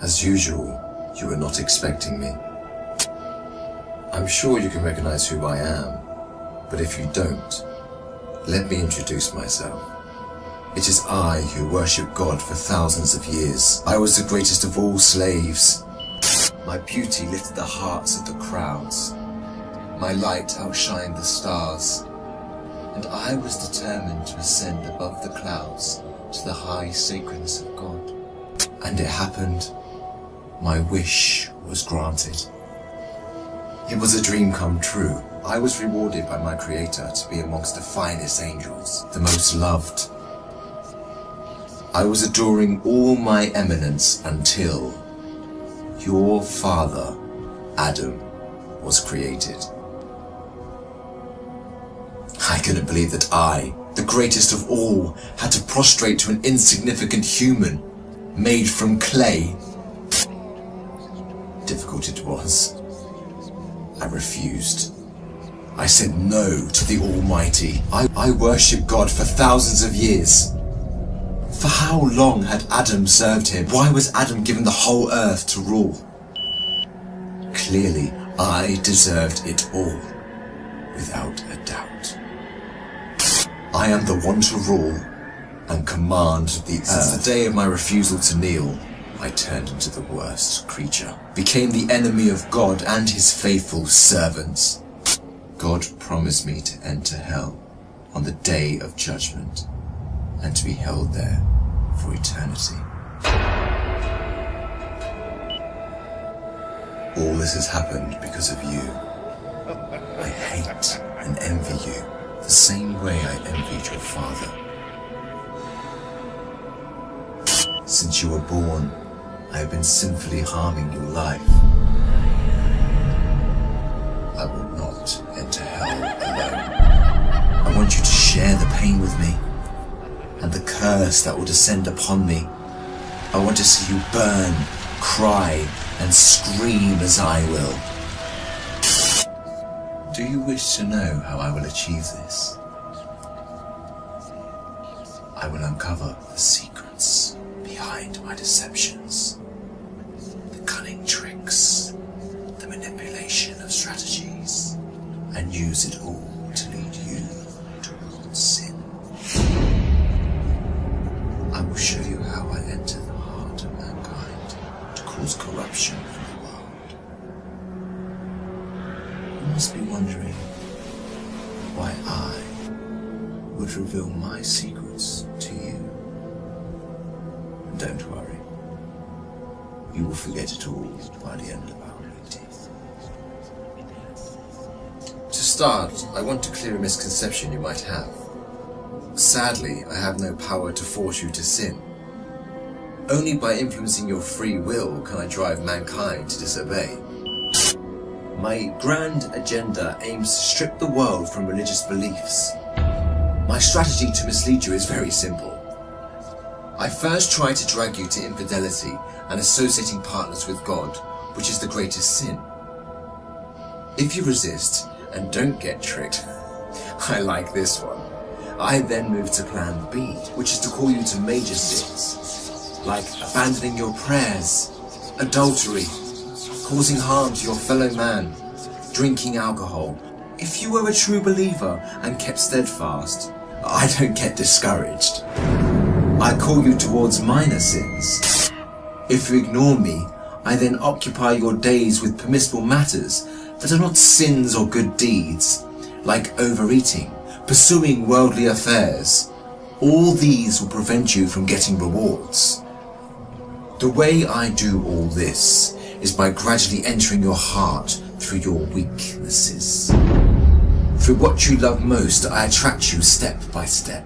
As usual, you were not expecting me. I'm sure you can recognize who I am, but if you don't, let me introduce myself. It is I who worship God for thousands of years. I was the greatest of all slaves. My beauty lifted the hearts of the crowds. My light outshined the stars. And I was determined to ascend above the clouds to the high sacredness of God. And it happened. My wish was granted. It was a dream come true. I was rewarded by my Creator to be amongst the finest angels, the most loved. I was adoring all my eminence until your father, Adam, was created. I couldn't believe that I, the greatest of all, had to prostrate to an insignificant human made from clay. Difficult it was. I refused. I said no to the Almighty. I worshipped God for thousands of years. For how long had Adam served him? Why was Adam given the whole earth to rule? Clearly, I deserved it all, without a doubt. I am the one to rule and command the earth. Since the day of my refusal to kneel, I turned into the worst creature, became the enemy of God and his faithful servants. God promised me to enter hell on the day of judgment and to be held there for eternity. All this has happened because of you. I hate and envy you the same way I envied your father. Since you were born, I have been sinfully harming your life. I will not enter hell alone. I want you to share the pain with me and the curse that will descend upon me. I want to see you burn, cry, and scream as I will. Do you wish to know how I will achieve this? I will uncover the secrets behind my deceptions, the cunning tricks, the manipulation of strategies, and use it all to lead you towards sin. I will show you how I enter the heart of mankind to cause corruption in the world. You must be wondering why I would reveal my secrets to you. Don't worry, you will forget it all by the end of our meeting. To start, I want to clear a misconception you might have. Sadly, I have no power to force you to sin. Only by influencing your free will can I drive mankind to disobey. My grand agenda aims to strip the world from religious beliefs. My strategy to mislead you is very simple. I first try to drag you to infidelity and associating partners with God, which is the greatest sin. If you resist and don't get tricked, I like this one. I then move to plan B, which is to call you to major sins, like abandoning your prayers, adultery, causing harm to your fellow man, drinking alcohol. If you were a true believer and kept steadfast, I don't get discouraged. I call you towards minor sins. If you ignore me, I then occupy your days with permissible matters that are not sins or good deeds, like overeating, pursuing worldly affairs. All these will prevent you from getting rewards. The way I do all this is by gradually entering your heart through your weaknesses. Through what you love most, I attract you step by step.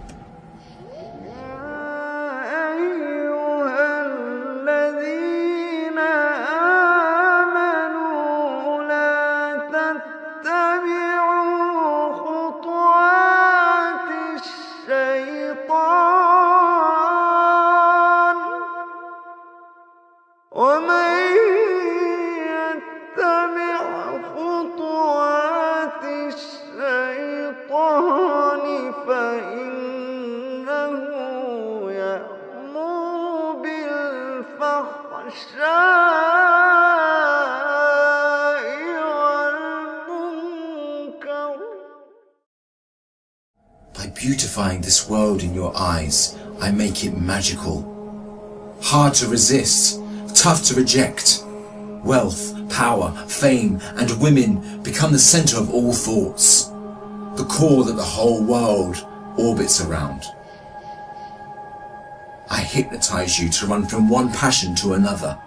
فإن beautifying this world in your eyes, I make it magical. Hard to resist, tough to reject. Wealth, power, fame, and women become the center of all thoughts, the core that the whole world orbits around. I hypnotize you to run from one passion to another,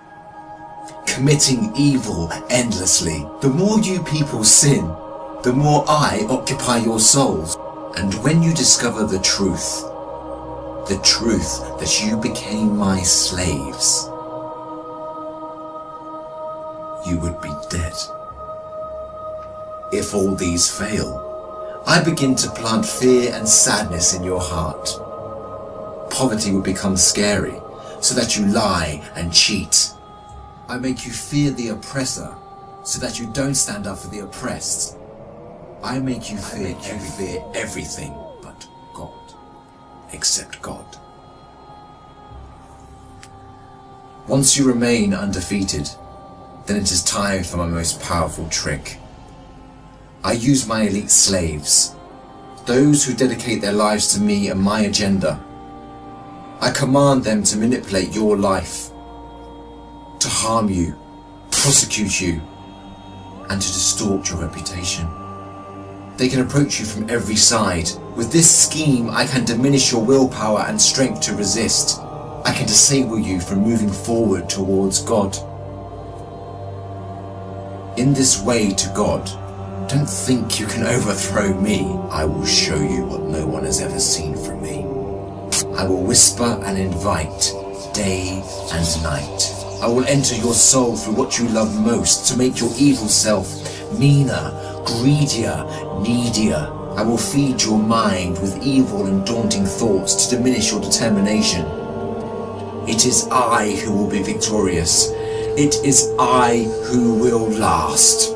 committing evil endlessly. The more you people sin, the more I occupy your souls. And when you discover the truth that you became my slaves, you would be dead. If all these fail, I begin to plant fear and sadness in your heart. Poverty would become scary, so that you lie and cheat. I make you fear the oppressor, so that you don't stand up for the oppressed. I make you fear everything but God, except God. Once you remain undefeated, then it is time for my most powerful trick. I use my elite slaves, those who dedicate their lives to me and my agenda. I command them to manipulate your life, to harm you, prosecute you, and to distort your reputation. They can approach you from every side. With this scheme, I can diminish your willpower and strength to resist. I can disable you from moving forward towards God. In this way to God, don't think you can overthrow me. I will show you what no one has ever seen from me. I will whisper and invite day and night. I will enter your soul through what you love most to make your evil self meaner, greedier, needier. I will feed your mind with evil and daunting thoughts to diminish your determination. It is I who will be victorious. It is I who will last.